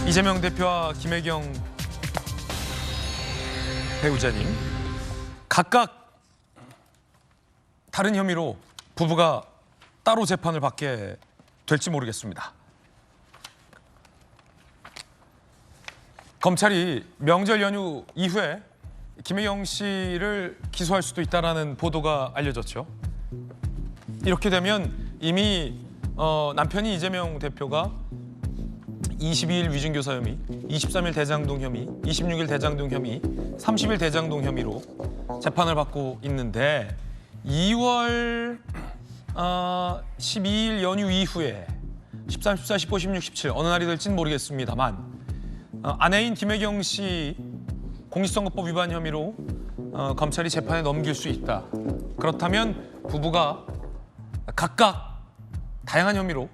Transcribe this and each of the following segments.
이재명 대표와 김혜경 배우자님 각각 다른 혐의로 부부가 따로 재판을 받게 될지 모르겠습니다. 검찰이 명절 연휴 이후에 김혜경 씨를 기소할 수도 있다는 보도가 알려졌죠. 이렇게 되면 이미 남편이 이재명 대표가 22일 위증교사 혐의, 23일 대장동 혐의, 26일 대장동 혐의, 30일 대장동 혐의로 재판을 받고 있는데 2월 12일 연휴 이후에 13, 14, 15, 16, 17 어느 날이 될지는 모르겠습니다만 아내인 김혜경 씨 공직선거법 위반 혐의로 검찰이 재판에 넘길 수 있다. 그렇다면 부부가 각각 다양한 혐의로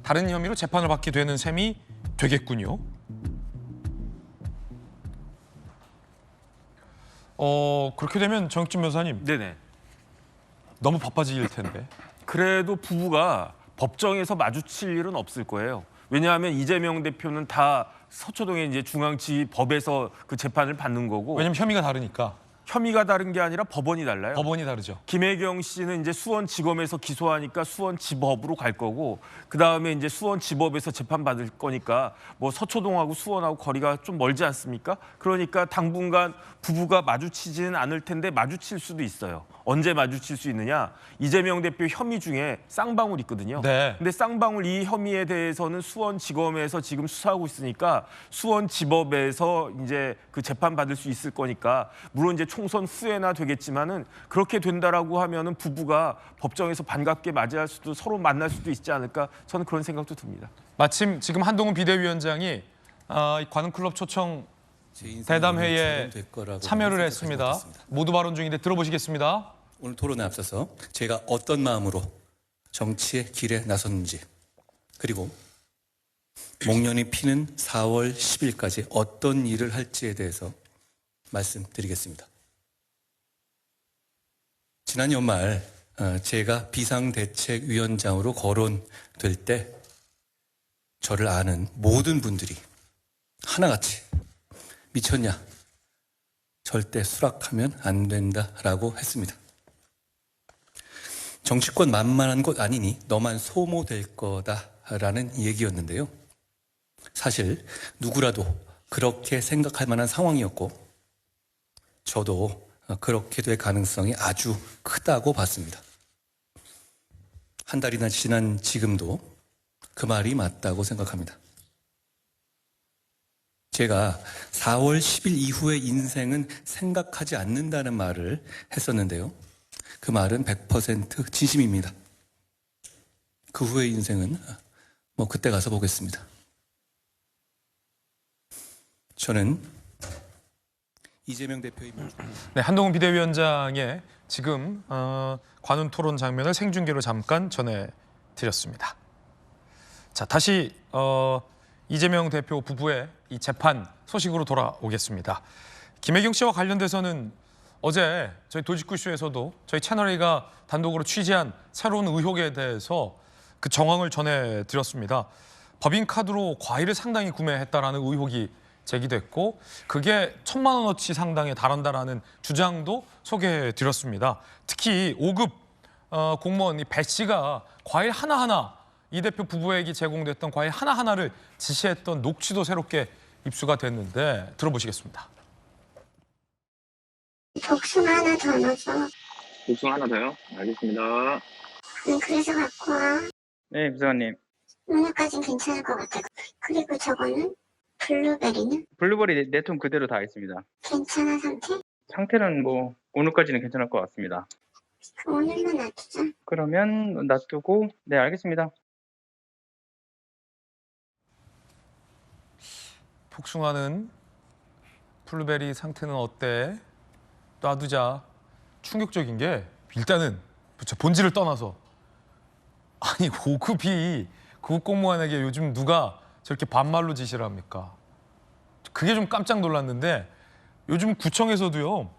다른 혐의로 재판을 받게 되는 셈이 되겠군요. 그렇게 되면 정익진 변호사님, 네네. 너무 바빠질 텐데. 그래도 부부가 법정에서 마주칠 일은 없을 거예요. 왜냐하면 이재명 대표는 다 서초동의 이제 중앙지법에서 그 재판을 받는 거고. 왜냐면 혐의가 다르니까. 혐의가 다른 게 아니라 법원이 달라요. 법원이 다르죠. 김혜경 씨는 이제 수원지검에서 기소하니까 수원지법으로 갈 거고, 그 다음에 이제 수원지법에서 재판 받을 거니까 뭐 서초동하고 수원하고 거리가 좀 멀지 않습니까? 그러니까 당분간 부부가 마주치지는 않을 텐데 마주칠 수도 있어요. 언제 마주칠 수 있느냐? 이재명 대표 혐의 중에 쌍방울 있거든요. 네. 근데 쌍방울 이 혐의에 대해서는 수원지검에서 지금 수사하고 있으니까 수원지법에서 이제 그 재판 받을 수 있을 거니까, 물론 이제 총선 후에나 되겠지만은 그렇게 된다라고 하면은 부부가 법정에서 반갑게 맞이할 수도, 서로 만날 수도 있지 않을까, 저는 그런 생각도 듭니다. 마침 지금 한동훈 비대위원장이 관훈클럽 초청 대담회에 참여를 했습니다. 모두 발언 중인데 들어보시겠습니다. 오늘 토론에 앞서서 제가 어떤 마음으로 정치의 길에 나섰는지, 그리고 목련이 피는 4월 10일까지 어떤 일을 할지에 대해서 말씀드리겠습니다. 지난 연말 제가 비상대책위원장으로 거론될 때 저를 아는 모든 분들이 하나같이 미쳤냐, 절대 수락하면 안 된다라고 했습니다. 정치권 만만한 곳 아니니 너만 소모될 거다라는 얘기였는데요. 사실 누구라도 그렇게 생각할 만한 상황이었고, 저도 그렇게 될 가능성이 아주 크다고 봤습니다. 한 달이나 지난 지금도 그 말이 맞다고 생각합니다. 제가 4월 10일 이후의 인생은 생각하지 않는다는 말을 했었는데요. 그 말은 100% 진심입니다. 그 후의 인생은 뭐 그때 가서 보겠습니다. 저는 이재명 대표의 네, 한동훈 비대위원장의 지금 관훈 토론 장면을 생중계로 잠깐 전해드렸습니다. 자, 다시 이재명 대표 부부의 이 재판 소식으로 돌아오겠습니다. 김혜경 씨와 관련돼서는 어제 저희 도직구쇼에서도 저희 채널A가 단독으로 취재한 새로운 의혹에 대해서 그 정황을 전해드렸습니다. 법인카드로 과일을 상당히 구매했다라는 의혹이 제기됐고, 그게 1,000만 원어치 상당에 달한다라는 주장도 소개해드렸습니다. 특히 5급 공무원 배 씨가 과일 하나하나, 이 대표 부부에게 제공됐던 과일 하나하나를 지시했던 녹취도 새롭게 입수가 됐는데 들어보시겠습니다. 복숭아 하나 더 넣어줘. 복숭아 하나 더요? 알겠습니다. 그래서 갖고 와. 네, 부사관님. 오늘까진 괜찮을 것 같아. 그리고 저거는? 블루베리는? 블루베리 네 통 그대로 다 있습니다. 괜찮은 상태? 상태는 뭐 오늘까지는 괜찮을 것 같습니다. 오늘만 놔두자. 그러면 놔두고, 네, 알겠습니다. 복숭아는 블루베리 상태는 어때? 놔두자. 충격적인 게 일단은 본질을 떠나서, 아니 5급이 고급 공무원에게 요즘 누가 저렇게 반말로 지시를 합니까? 그게 좀 깜짝 놀랐는데 요즘 구청에서도요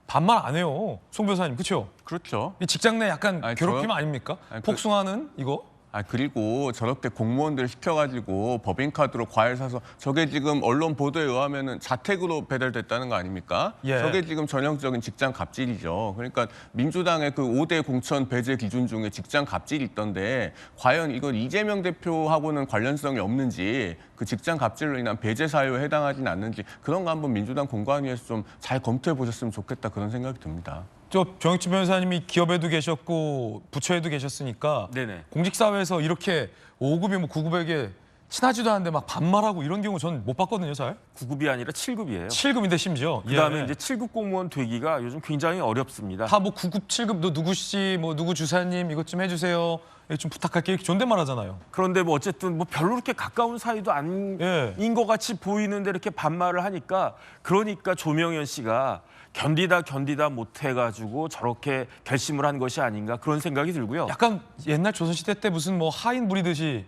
반말 안 해요. 송 변호사님, 그렇죠? 그렇죠. 이 직장 내 약간 아니, 괴롭힘 저요? 아닙니까? 아니, 복숭아는 이거 그리고 저렇게 공무원들 시켜가지고 법인카드로 과일 사서 저게 지금 언론 보도에 의하면은 자택으로 배달됐다는 거 아닙니까? 예. 저게 지금 전형적인 직장 갑질이죠. 그러니까 민주당의 그 5대 공천 배제 기준 중에 직장 갑질이 있던데 과연 이건 이재명 대표하고는 관련성이 없는지 그 직장 갑질로 인한 배제 사유에 해당하지는 않는지 그런 거 한번 민주당 공관위에서 좀 잘 검토해 보셨으면 좋겠다 그런 생각이 듭니다. 저 정익진 변호사님이 기업에도 계셨고 부처에도 계셨으니까 네네. 공직사회에서 이렇게 5급이 뭐 9급에게 친하지도 않은데 막 반말하고 이런 경우 전 못 봤거든요, 잘. 9급이 아니라 7급이에요. 7급인데 심지어. 그다음에 예. 이제 7급 공무원 되기가 요즘 굉장히 어렵습니다. 다 뭐 9급, 7급 너 누구 씨, 뭐 누구 주사님 이것 좀 해주세요. 이렇게 좀 부탁할게 이렇게 존댓말 하잖아요. 그런데 뭐 어쨌든 뭐 별로 그렇게 가까운 사이도 아닌 예. 것 같이 보이는데 이렇게 반말을 하니까 그러니까 조명현 씨가 견디다 못해가지고 저렇게 결심을 한 것이 아닌가 그런 생각이 들고요. 약간 옛날 조선시대 때 무슨 뭐 하인 부리듯이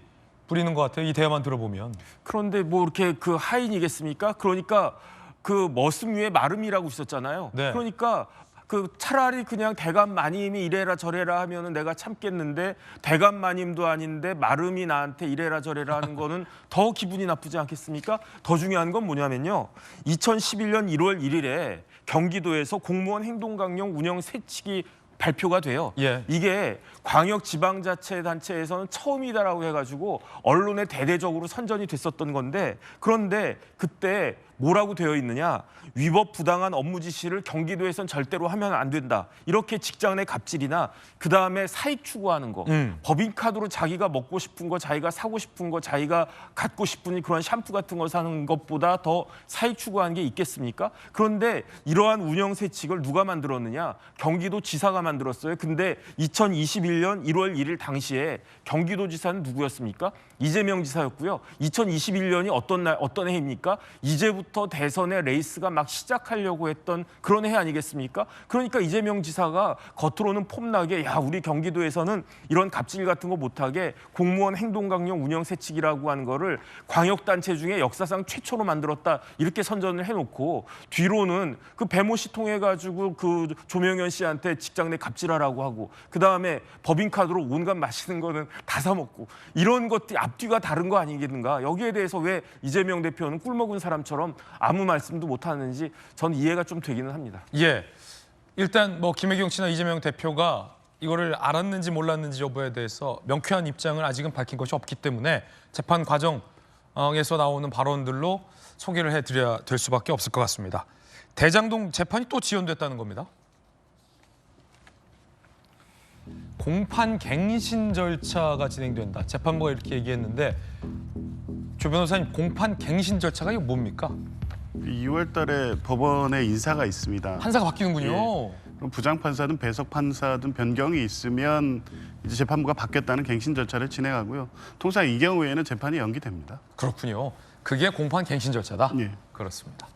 부리는 것 같아요. 이 대화만 들어보면. 그런데 뭐 이렇게 그 하인이겠습니까? 그러니까 그 머슴 위에 마름이라고 있었잖아요. 네. 그러니까 그 차라리 그냥 대감 마님이 이래라 저래라 하면은 내가 참겠는데 대감 마님도 아닌데 마름이 나한테 이래라 저래라 하는 거는 더 기분이 나쁘지 않겠습니까? 더 중요한 건 뭐냐면요. 2011년 1월 1일에 경기도에서 공무원 행동강령 운영 세칙이 발표가 돼요. 예. 이게 광역지방자치단체에서는 처음이다라고 해가지고 언론에 대대적으로 선전이 됐었던 건데 그런데 그때 뭐라고 되어 있느냐 위법 부당한 업무 지시를 경기도에선 절대로 하면 안 된다. 이렇게 직장 내 갑질이나 그다음에 사익 추구하는 거 법인카드로 자기가 먹고 싶은 거 자기가 사고 싶은 거 자기가 갖고 싶은 그런 샴푸 같은 거 사는 것보다 더 사익 추구하는 게 있겠습니까? 그런데 이러한 운영 세칙을 누가 만들었느냐 경기도 지사가 만들었어요. 근데 2021년 1월 1일 당시에 경기도지사는 누구였습니까? 이재명 지사였고요. 2021년이 어떤 해입니까? 이제부터 대선의 레이스가 막 시작하려고 했던 그런 해 아니겠습니까? 그러니까 이재명 지사가 겉으로는 폼나게 야 우리 경기도에서는 이런 갑질 같은 거 못하게 공무원 행동강령 운영 세칙이라고 하는 거를 광역단체 중에 역사상 최초로 만들었다 이렇게 선전을 해놓고 뒤로는 그 배모씨 통해 가지고 그 조명현 씨한테 직장 내 갑질하라고 하고 그 다음에 법인카드로 온갖 맛있는 거는 다 사 먹고 이런 것들이 앞뒤가 다른 거 아니겠는가? 여기에 대해서 왜 이재명 대표는 꿀먹은 사람처럼 아무 말씀도 못 하는지 전 이해가 좀 되기는 합니다. 예. 일단 뭐 김혜경 씨나 이재명 대표가 이거를 알았는지 몰랐는지 여부에 대해서 명쾌한 입장을 아직은 밝힌 것이 없기 때문에 재판 과정에서 나오는 발언들로 소개를 해드려야 될 수밖에 없을 것 같습니다. 대장동 재판이 또 지연됐다는 겁니다. 공판 갱신 절차가 진행된다. 재판부가 이렇게 얘기했는데 조 변호사님 공판 갱신 절차가 이거 뭡니까? 2월 달에 법원에 인사가 있습니다. 판사가 바뀌는군요. 예. 그럼 부장판사든 배석 판사든 변경이 있으면 이제 재판부가 바뀌었다는 갱신 절차를 진행하고요. 통상 이 경우에는 재판이 연기됩니다. 그렇군요. 그게 공판 갱신 절차다. 예. 그렇습니다.